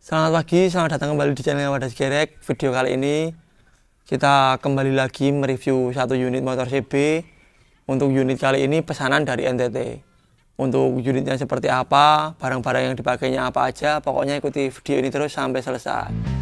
Selamat pagi, selamat datang kembali di channel Wadas Gerek. Video kali ini kita kembali lagi mereview satu unit motor CB. Untuk unit kali ini pesanan dari NTT. Untuk unitnya seperti apa, barang-barang yang dipakainya apa aja, pokoknya ikuti video ini terus sampai selesai.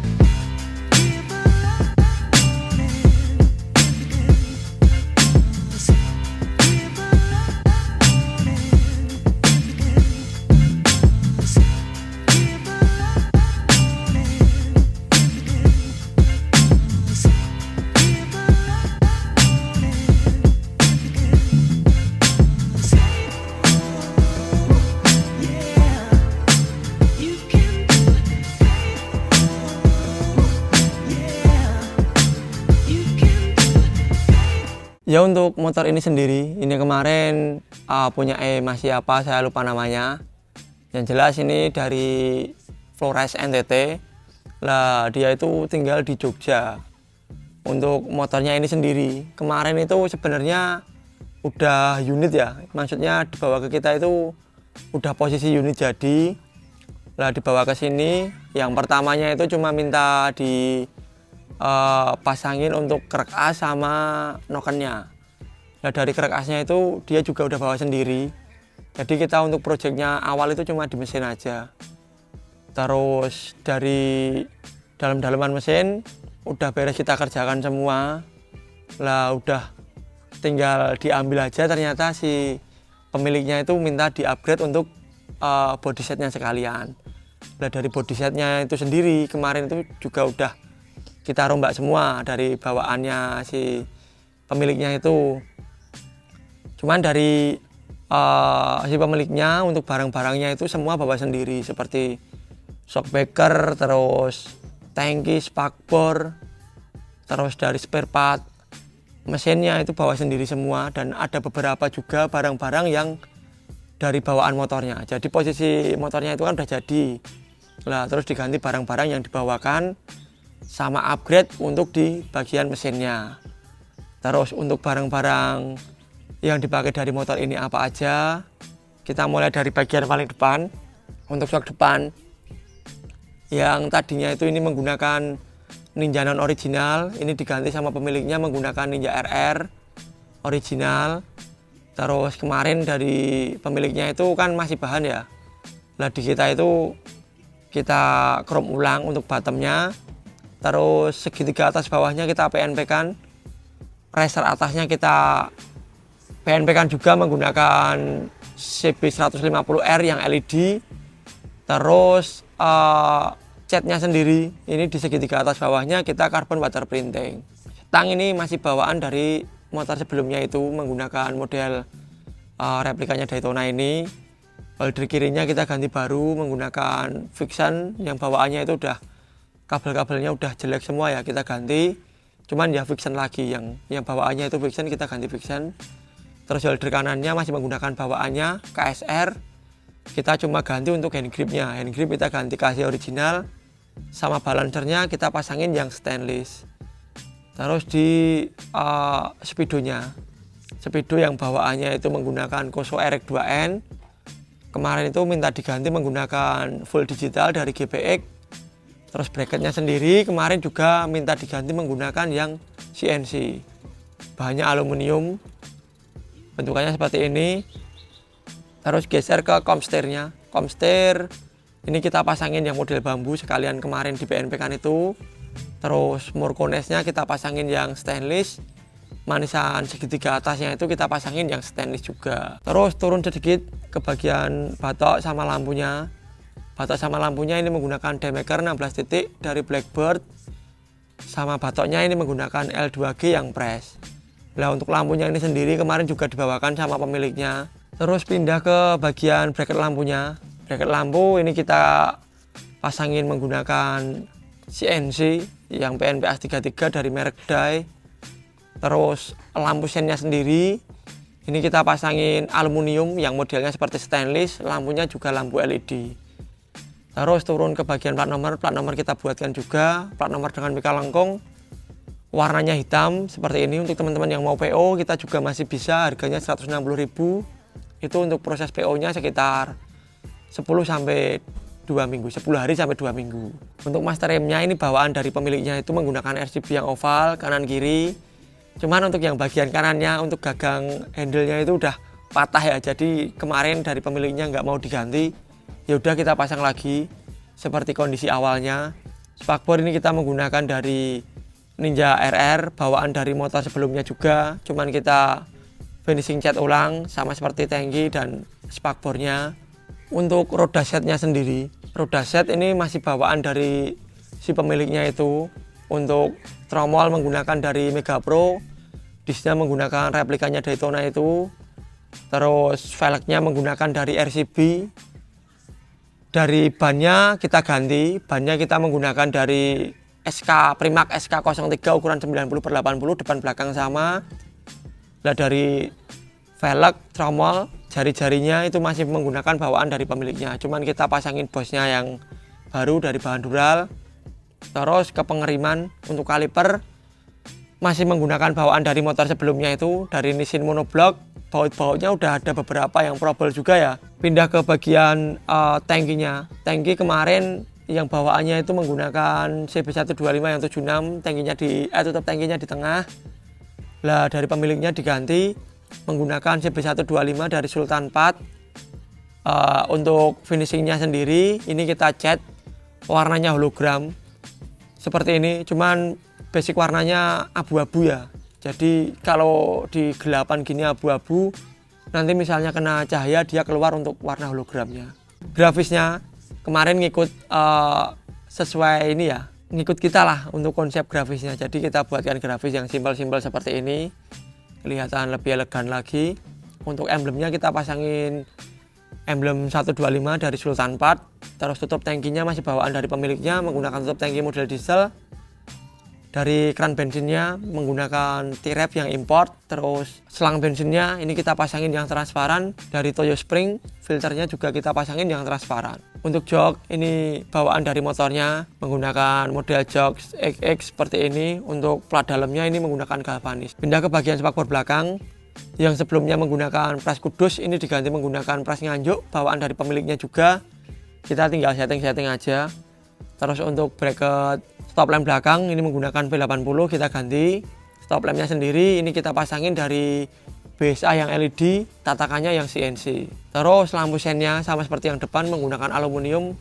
Ya, untuk motor ini sendiri, ini kemarin punya Mas siapa, saya lupa namanya. Yang jelas ini dari Flores NTT. Lah dia itu tinggal di Jogja. Untuk motornya ini sendiri, kemarin itu sebenarnya udah unit ya. Maksudnya dibawa ke kita itu udah posisi unit jadi. Lah dibawa ke sini, yang pertamanya itu cuma minta di pasangin untuk krek as sama nokennya. Nah dari krek asnya itu dia juga udah bawa sendiri. Jadi kita untuk projectnya awal itu cuma di mesin aja. Terus dari dalam-dalaman mesin udah beres kita kerjakan semua. Lah udah tinggal diambil aja, ternyata si pemiliknya itu minta di upgrade untuk body setnya sekalian. Nah dari body setnya itu sendiri kemarin itu juga udah kita rombak semua dari bawaannya si pemiliknya itu. Cuman dari si pemiliknya untuk barang-barangnya itu semua bawa sendiri, seperti shockbreaker, terus tangki, spakbor, terus dari spare part mesinnya itu bawa sendiri semua. Dan ada beberapa juga barang-barang yang dari bawaan motornya. Jadi posisi motornya itu kan udah jadi. Lah terus diganti barang-barang yang dibawakan sama upgrade untuk di bagian mesinnya. Terus untuk barang-barang yang dipakai dari motor ini apa aja, kita mulai dari bagian paling depan. Untuk shock depan yang tadinya itu ini menggunakan Ninja non original, ini diganti sama pemiliknya menggunakan Ninja RR original. Terus kemarin dari pemiliknya itu kan masih bahan ya. Lah di kita itu kita chrome ulang untuk bottomnya. Terus segitiga atas bawahnya kita PNP kan, racer atasnya kita PNP kan juga menggunakan CB150R yang LED. Terus catnya sendiri ini di segitiga atas bawahnya kita carbon water printing. Stang ini masih bawaan dari motor sebelumnya itu menggunakan model replikanya Daytona ini. Holder kirinya kita ganti baru menggunakan Vixen, yang bawaannya itu udah kabel-kabelnya udah jelek semua ya, kita ganti. Cuman ya Vixen lagi, yang bawaannya itu Vixen, kita ganti Vixen. Terus holder kanannya masih menggunakan bawaannya KSR, kita cuma ganti untuk hand gripnya. Hand grip kita ganti kasih original, sama balancernya kita pasangin yang stainless. Terus di speedonya, speedo yang bawaannya itu menggunakan Koso RX2N, kemarin itu minta diganti menggunakan full digital dari GPX. Terus bracketnya sendiri kemarin juga minta diganti menggunakan yang CNC, bahannya aluminium, bentukannya seperti ini. Terus geser ke komsternya, komster ini kita pasangin yang model bambu sekalian kemarin di PNP kan itu. Terus murkonesnya kita pasangin yang stainless, manisan segitiga atasnya itu kita pasangin yang stainless juga. Terus turun sedikit ke bagian batok sama lampunya. Batok sama lampunya ini menggunakan demaker 16 titik dari Blackbird, sama batoknya ini menggunakan L2G yang press. Nah untuk lampunya ini sendiri kemarin juga dibawakan sama pemiliknya. Terus pindah ke bagian bracket lampunya. Bracket lampu ini kita pasangin menggunakan CNC yang PNP AS33 dari merek Dai. Terus lampu sennya sendiri ini kita pasangin aluminium yang modelnya seperti stainless, lampunya juga lampu LED. Terus turun ke bagian plat nomor kita buatkan juga plat nomor dengan mika lengkung, warnanya hitam seperti ini. Untuk teman-teman yang mau PO kita juga masih bisa, harganya 160.000. Itu untuk proses PO nya sekitar 10 sampai 2 minggu, 10 hari sampai 2 minggu. Untuk master remnya ini bawaan dari pemiliknya itu menggunakan RCB yang oval kanan kiri. Cuman untuk yang bagian kanannya untuk gagang handle-nya itu udah patah ya. Jadi kemarin dari pemiliknya nggak mau diganti. Ya udah kita pasang lagi seperti kondisi awalnya. Spakbor ini kita menggunakan dari Ninja RR, bawaan dari motor sebelumnya juga. Cuman kita finishing cat ulang sama seperti tangki dan spakbornya. Untuk roda setnya sendiri, roda set ini masih bawaan dari si pemiliknya itu. Untuk tromol menggunakan dari Mega Pro, disnya menggunakan replikanya Daytona itu. Terus velgnya menggunakan dari RCB. Dari bannya kita ganti, bannya kita menggunakan dari SK Primark SK03 ukuran 90/80, depan belakang sama. Nah dari velg, tromol, jari-jarinya itu masih menggunakan bawaan dari pemiliknya. Cuman kita pasangin bosnya yang baru dari bahan dural. Terus ke pengeriman untuk kaliper masih menggunakan bawaan dari motor sebelumnya itu, dari Nissin monoblock. Baut-bautnya udah ada beberapa yang trouble juga ya. Pindah ke bagian tangkinya. Tangki kemarin yang bawaannya itu menggunakan CB125 yang 76, tangkinya tutup tangkinya di tengah. Lah dari pemiliknya diganti menggunakan CB125 dari Sultan 4. Untuk finishingnya sendiri ini kita cat warnanya hologram seperti ini, cuman basic warnanya abu-abu ya. Jadi kalau di gelapan gini abu-abu, nanti misalnya kena cahaya dia keluar untuk warna hologramnya. Grafisnya kemarin ngikut sesuai ini ya, ngikut kita lah untuk konsep grafisnya. Jadi kita buatkan grafis yang simpel-simpel seperti ini, kelihatan lebih elegan lagi. Untuk emblemnya kita pasangin emblem 125 dari Sultan 4. Terus tutup tangkinya masih bawaan dari pemiliknya, menggunakan tutup tangki model diesel. Dari keran bensinnya menggunakan T-Rap yang import. Terus selang bensinnya ini kita pasangin yang transparan dari Toyo Spring. Filternya juga kita pasangin yang transparan. Untuk jok ini bawaan dari motornya menggunakan model jok XX seperti ini. Untuk plat dalamnya ini menggunakan galvanis. Pindah ke bagian spakbor belakang. Yang sebelumnya menggunakan pras kudus ini diganti menggunakan pras nganjuk, bawaan dari pemiliknya juga. Kita tinggal setting-setting aja. Terus untuk bracket stop lamp belakang ini menggunakan V80, kita ganti. Stop lampnya sendiri ini kita pasangin dari BSA yang LED, tatakannya yang CNC. Terus lampu sennya sama seperti yang depan menggunakan aluminium,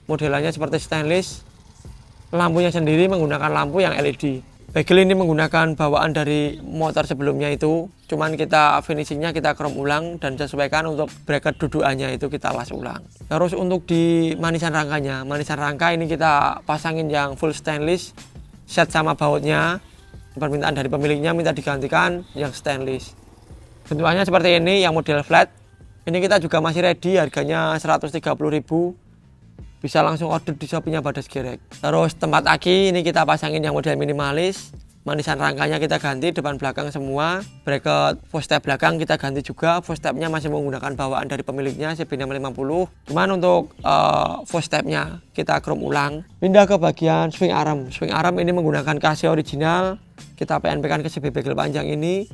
modelannya seperti stainless. Lampunya sendiri menggunakan lampu yang LED. Bagel ini menggunakan bawaan dari motor sebelumnya itu, cuman kita finishingnya kita chrome ulang dan sesuaikan untuk bracket dudukannya itu kita las ulang. Terus untuk di manisan rangkanya, manisan rangka ini kita pasangin yang full stainless, set sama bautnya. Permintaan dari pemiliknya minta digantikan yang stainless. Bentukannya seperti ini, yang model flat. Ini kita juga masih ready, harganya 130.000. Bisa langsung order di Shopee-nya Badas Gerek. Terus tempat aki ini kita pasangin yang model minimalis. Manisan rangkanya kita ganti depan belakang semua. Bracket footstep belakang kita ganti juga. Footstepnya masih menggunakan bawaan dari pemiliknya CB650. Cuman untuk footstepnya kita chrome ulang. Pindah ke bagian swing arm. Swing arm ini menggunakan kasih original. Kita PNP-kan ke CB bagel panjang ini.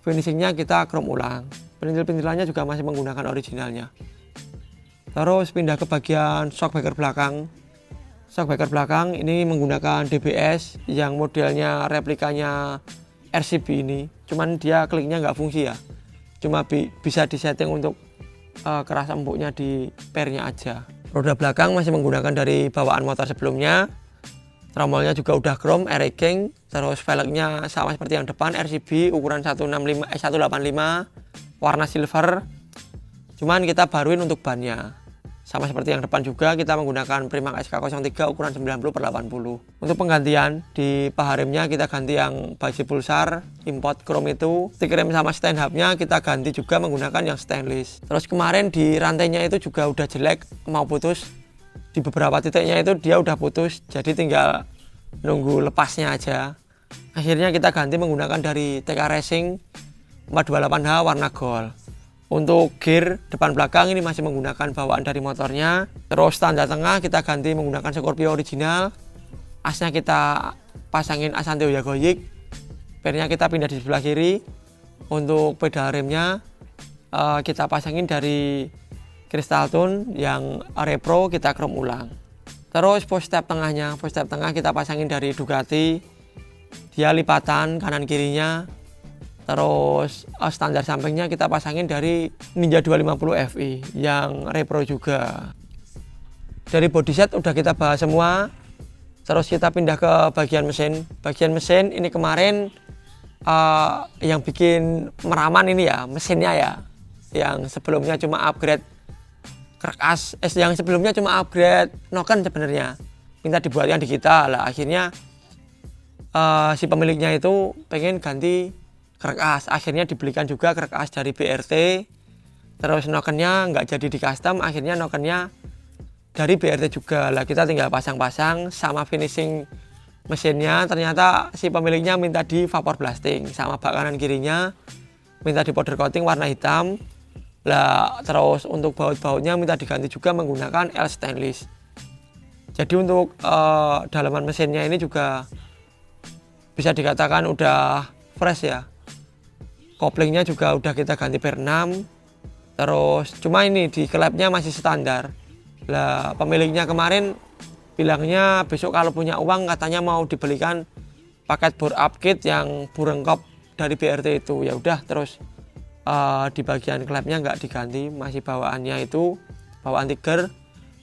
Finishingnya kita chrome ulang. Pentil-pentilannya juga masih menggunakan originalnya. Terus pindah ke bagian shockbreaker belakang. Shockbreaker belakang ini menggunakan DBS yang modelnya replikanya RCB ini. Cuman dia kliknya nggak fungsi ya. Cuma bisa disetting untuk keras empuknya di pernya aja. Roda belakang masih menggunakan dari bawaan motor sebelumnya. Tromolnya juga udah chrome, air-king. Terus velgnya sama seperti yang depan, RCB ukuran 185, 185, warna silver. Cuman kita baruin untuk bannya. Sama seperti yang depan juga kita menggunakan Primark SK03 ukuran 90/80. Untuk penggantian di paha remnya kita ganti yang baja pulsar import chrome itu. Stick rem sama stand hubnya kita ganti juga menggunakan yang stainless. Terus kemarin di rantainya itu juga udah jelek, mau putus. Di beberapa titiknya itu dia udah putus, jadi tinggal nunggu lepasnya aja. Akhirnya kita ganti menggunakan dari TK Racing 428H warna gold. Untuk gear depan belakang ini masih menggunakan bawaan dari motornya. Terus tanda tengah kita ganti menggunakan Scorpio original. Asnya kita pasangin as anti Yagoyik. Pernya kita pindah di sebelah kiri. Untuk pedal remnya kita pasangin dari kristal tone, yang repro kita chrome ulang. Terus post step tengahnya, post step tengah kita pasangin dari Ducati, dia lipatan kanan kirinya. Terus standar sampingnya kita pasangin dari Ninja 250 Fi yang repro juga. Dari body set udah kita bahas semua. Terus kita pindah ke bagian mesin. Bagian mesin ini kemarin yang bikin meraman ini ya mesinnya ya. Yang sebelumnya cuma upgrade kerkas, yang sebelumnya cuma upgrade noken sebenarnya. Minta dibuatkan di kita lah. Akhirnya si pemiliknya itu pengen ganti kerkas, akhirnya dibelikan juga kerkas dari BRT. Terus nokennya nggak jadi di custom, akhirnya nokennya dari BRT juga lah. Kita tinggal pasang-pasang sama finishing mesinnya. Ternyata si pemiliknya minta di vapor blasting, sama bak kanan kirinya minta di powder coating warna hitam lah. Terus untuk baut-bautnya minta diganti juga menggunakan L stainless. Jadi untuk dalaman mesinnya ini juga bisa dikatakan udah fresh ya. Koplingnya juga udah kita ganti per 6. Terus cuma ini di klepnya masih standar lah. Pemiliknya kemarin bilangnya besok kalau punya uang katanya mau dibelikan paket bore up kit yang burengkop dari BRT itu. Ya udah, terus di bagian klepnya nggak diganti, masih bawaannya itu bawaan Tiger,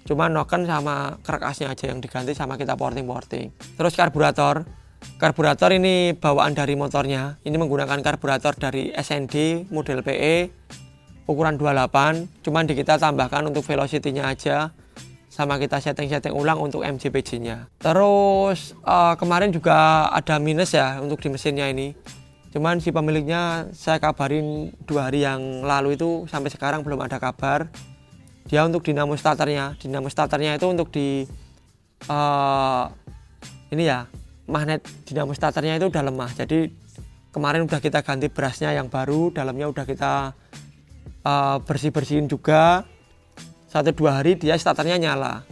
cuma noken sama kerkasnya aja yang diganti sama kita porting. Terus karburator ini bawaan dari motornya, ini menggunakan karburator dari SND model PE ukuran 28, cuman di kita tambahkan untuk velocity-nya aja, sama kita setting ulang untuk MJPG-nya. Terus kemarin juga ada minus ya untuk di mesinnya ini, cuman si pemiliknya saya kabarin 2 hari yang lalu itu, sampai sekarang belum ada kabar. Dia untuk dinamo starternya itu untuk di ini ya, magnet dinamo starternya itu udah lemah. Jadi kemarin udah kita ganti brasnya yang baru, dalamnya udah kita bersih-bersihin juga. 1-2 hari dia starternya nyala.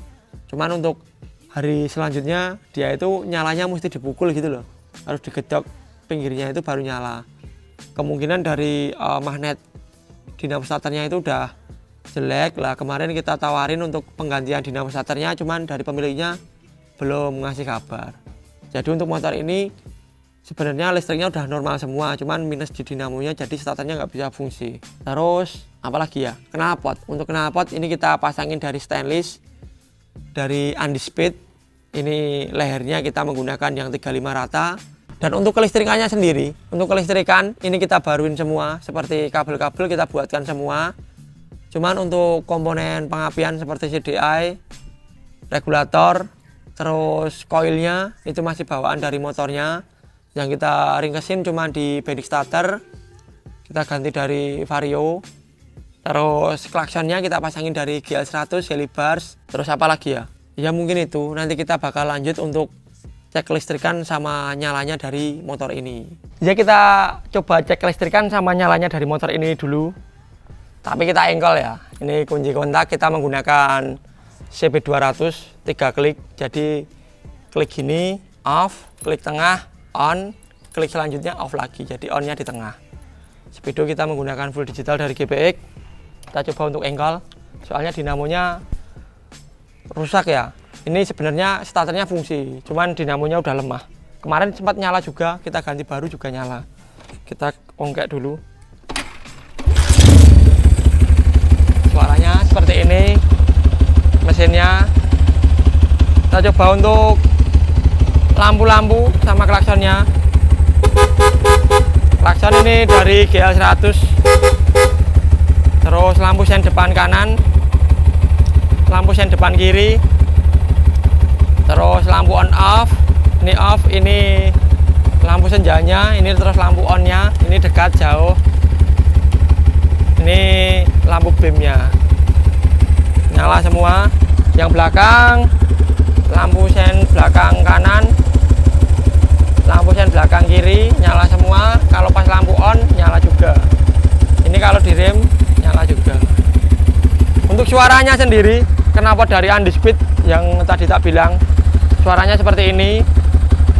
Cuman untuk hari selanjutnya dia itu nyalanya mesti dipukul gitu loh, harus digedok pinggirnya itu baru nyala. Kemungkinan dari magnet dinamo starternya itu udah jelek lah. Kemarin kita tawarin untuk penggantian dinamo starternya, cuman dari pemiliknya belum ngasih kabar. Jadi untuk motor ini sebenarnya listriknya udah normal semua, cuman minus di dinamonya, jadi starternya nggak bisa fungsi. Terus apalagi ya, knalpot. Untuk knalpot ini kita pasangin dari stainless dari Undisputed. Ini lehernya kita menggunakan yang 35 rata. Dan untuk kelistrikannya sendiri, untuk kelistrikan ini kita baruin semua, seperti kabel-kabel kita buatkan semua. Cuman untuk komponen pengapian seperti CDI, regulator, terus koilnya itu masih bawaan dari motornya. Yang kita ringkesin cuma di bedik starter, kita ganti dari Vario. Terus klaksonnya kita pasangin dari GL100 Helibars. Terus apa lagi ya? Ya mungkin itu, nanti kita bakal lanjut untuk cek listrikan sama nyalanya dari motor ini. Ya kita coba cek listrikan sama nyalanya dari motor ini dulu. Tapi kita engkol ya. Ini kunci kontak kita menggunakan CB200 3 klik. Jadi klik gini off, klik tengah on, klik selanjutnya off lagi. Jadi onnya di tengah. Speedo kita menggunakan full digital dari GPX. Kita coba untuk engkol, soalnya dinamonya rusak ya. Ini sebenarnya starternya fungsi, cuman dinamonya udah lemah. Kemarin sempat nyala juga, kita ganti baru juga nyala. Kita ongkek dulu. Suaranya seperti ini. Mesinnya. Kita coba untuk lampu-lampu sama klaksonnya. Klakson ini dari GL100. Terus lampu sen depan kanan, lampu sen depan kiri, terus lampu on off. Ini off, ini lampu senjanya, ini terus lampu onnya, ini dekat jauh, ini lampu beamnya nyala semua. Yang belakang lampu sen belakang kanan, lampu sen belakang kiri nyala semua. Kalau pas lampu on nyala juga. Ini kalau direm nyala juga. Untuk suaranya sendiri, kenapa dari Undisputed yang tadi tak bilang, suaranya seperti ini,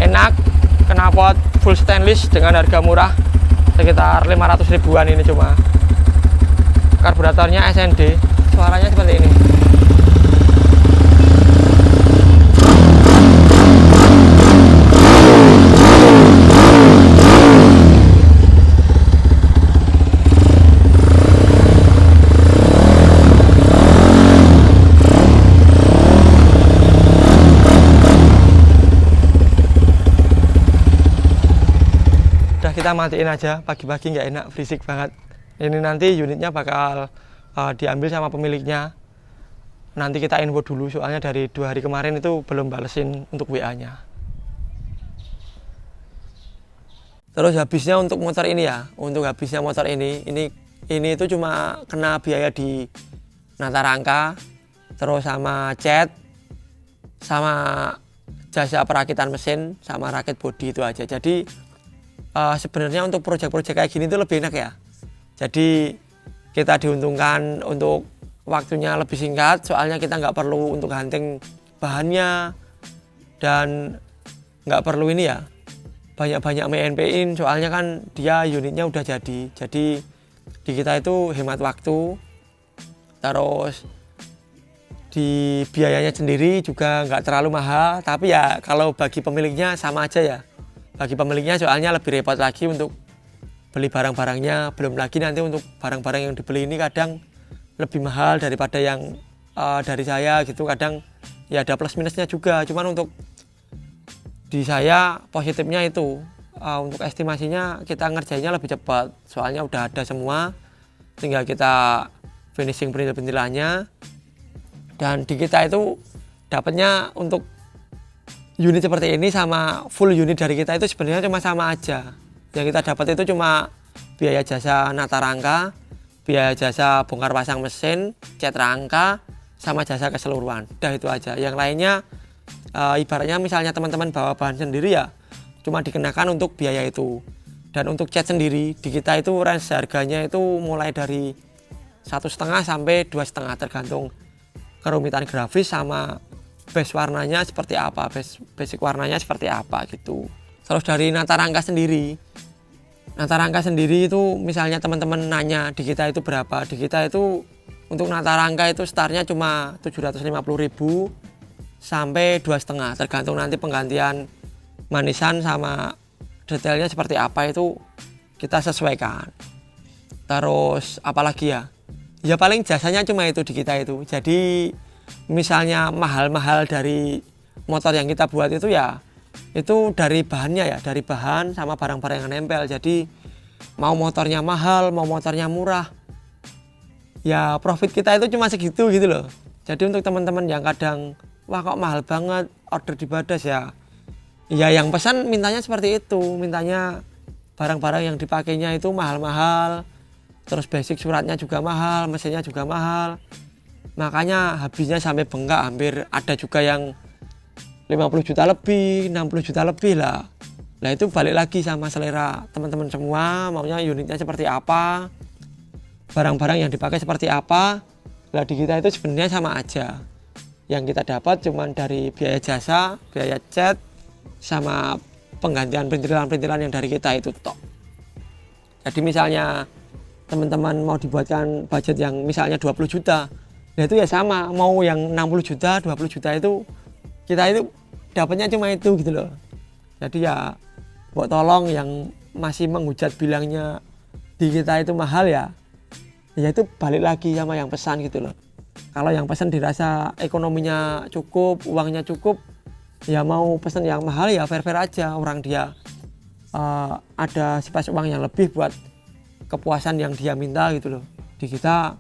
enak. Knalpot full stainless dengan harga murah sekitar 500 ribuan ini cuma. Karburatornya SND, suaranya seperti ini. Kita matiin aja, pagi-pagi nggak enak, berisik banget. Ini nanti unitnya bakal diambil sama pemiliknya. Nanti kita info dulu, soalnya dari 2 hari kemarin itu belum balesin untuk WA-nya. Terus habisnya untuk motor ini ya, untuk habisnya motor ini itu cuma kena biaya di nata rangka, terus sama cat, sama jasa perakitan mesin, sama rakit bodi itu aja. Jadi sebenarnya untuk proyek-proyek kayak gini tuh lebih enak ya. Jadi kita diuntungkan untuk waktunya lebih singkat, soalnya kita nggak perlu untuk hunting bahannya dan nggak perlu ini ya banyak-banyak MNP-in, soalnya kan dia unitnya udah jadi. Jadi di kita itu hemat waktu, terus di biayanya sendiri juga nggak terlalu mahal. Tapi ya kalau bagi pemiliknya sama aja ya. Bagi pemiliknya soalnya lebih repot lagi untuk beli barang-barangnya, belum lagi nanti untuk barang-barang yang dibeli ini kadang lebih mahal daripada yang dari saya gitu. Kadang ya ada plus minusnya juga, cuman untuk di saya positifnya itu untuk estimasinya kita ngerjainnya lebih cepat, soalnya udah ada semua, tinggal kita finishing perintil-perintilannya. Dan di kita itu dapatnya untuk unit seperti ini sama full unit dari kita itu sebenarnya cuma sama aja. Yang kita dapat itu cuma biaya jasa nata rangka, biaya jasa bongkar pasang mesin, cat rangka, sama jasa keseluruhan. Udah itu aja. Yang lainnya ibaratnya misalnya teman-teman bawa bahan sendiri ya cuma dikenakan untuk biaya itu. Dan untuk cat sendiri di kita itu range harganya itu mulai dari 1,5 sampai 2,5 tergantung kerumitan grafis sama base warnanya seperti apa, basic warnanya seperti apa gitu. Terus dari nata rangka sendiri itu misalnya teman-teman nanya di kita itu berapa, di kita itu untuk nata rangka itu startnya cuma 750.000 sampai 2,5, tergantung nanti penggantian manisan sama detailnya seperti apa itu kita sesuaikan. Terus apalagi ya paling jasanya cuma itu di kita itu. Jadi misalnya mahal-mahal dari motor yang kita buat itu ya itu dari bahannya ya, dari bahan sama barang-barang yang nempel. Jadi mau motornya mahal, mau motornya murah, ya profit kita itu cuma segitu gitu loh. Jadi untuk teman-teman yang kadang wah kok mahal banget order di Badas ya yang pesan mintanya seperti itu, mintanya barang-barang yang dipakainya itu mahal-mahal, terus basic suratnya juga mahal, mesinnya juga mahal. Makanya habisnya sampai bengkak, hampir ada juga yang 50 juta lebih, 60 juta lebih lah. Nah itu balik lagi sama selera teman-teman semua, maunya unitnya seperti apa, barang-barang yang dipakai seperti apa. Nah di kita itu sebenarnya sama aja. Yang kita dapat cuman dari biaya jasa, biaya cat, sama penggantian perintilan-perintilan yang dari kita itu tok. Jadi misalnya teman-teman mau dibuatkan budget yang misalnya 20 juta, nah itu ya sama, mau yang 60 juta, 20 juta itu kita itu dapatnya cuma itu gitu loh. Jadi ya buat tolong yang masih menghujat bilangnya di kita itu mahal ya itu balik lagi sama yang pesan gitu loh. Kalau yang pesan dirasa ekonominya cukup, uangnya cukup, ya mau pesan yang mahal ya fair-fair aja. Orang dia ada sipas uang yang lebih buat kepuasan yang dia minta gitu loh. Di kita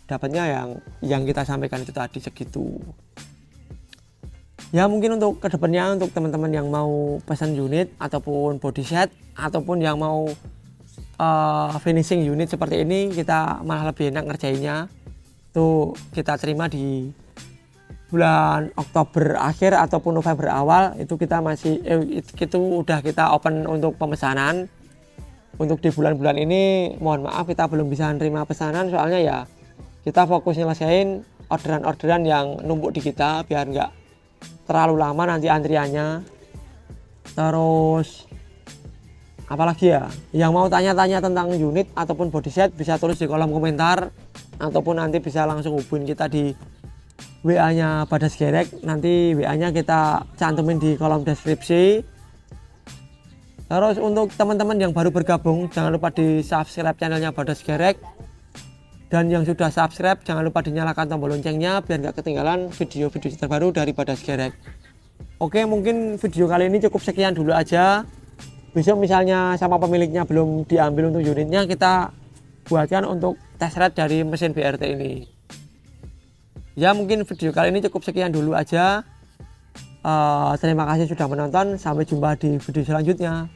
dapatnya yang kita sampaikan itu tadi segitu. Ya mungkin untuk kedepannya untuk teman-teman yang mau pesan unit ataupun body set ataupun yang mau finishing unit seperti ini, kita malah lebih enak ngerjainnya tuh kita terima di bulan Oktober akhir ataupun November awal. Itu kita masih itu udah kita open untuk pemesanan. Untuk di bulan-bulan ini mohon maaf kita belum bisa nerima pesanan, soalnya ya kita fokus nyelesain orderan-orderan yang numpuk di kita biar nggak terlalu lama nanti antriannya. Terus Apalagi ya, yang mau tanya-tanya tentang unit ataupun body set bisa tulis di kolom komentar, ataupun nanti bisa langsung hubungin kita di WA-nya Badas Gerek. Nanti WA-nya kita cantumin di kolom deskripsi. Terus untuk teman-teman yang baru bergabung, jangan lupa di subscribe channelnya Badas Gerek. Dan yang sudah subscribe, jangan lupa dinyalakan tombol loncengnya biar nggak ketinggalan video-video terbaru dari Badas Gerek. Oke, mungkin video kali ini cukup sekian dulu aja. Besok misalnya sama pemiliknya belum diambil untuk unitnya, kita buatkan untuk test ride dari mesin BRT ini. Ya mungkin video kali ini cukup sekian dulu aja. Terima kasih sudah menonton, sampai jumpa di video selanjutnya.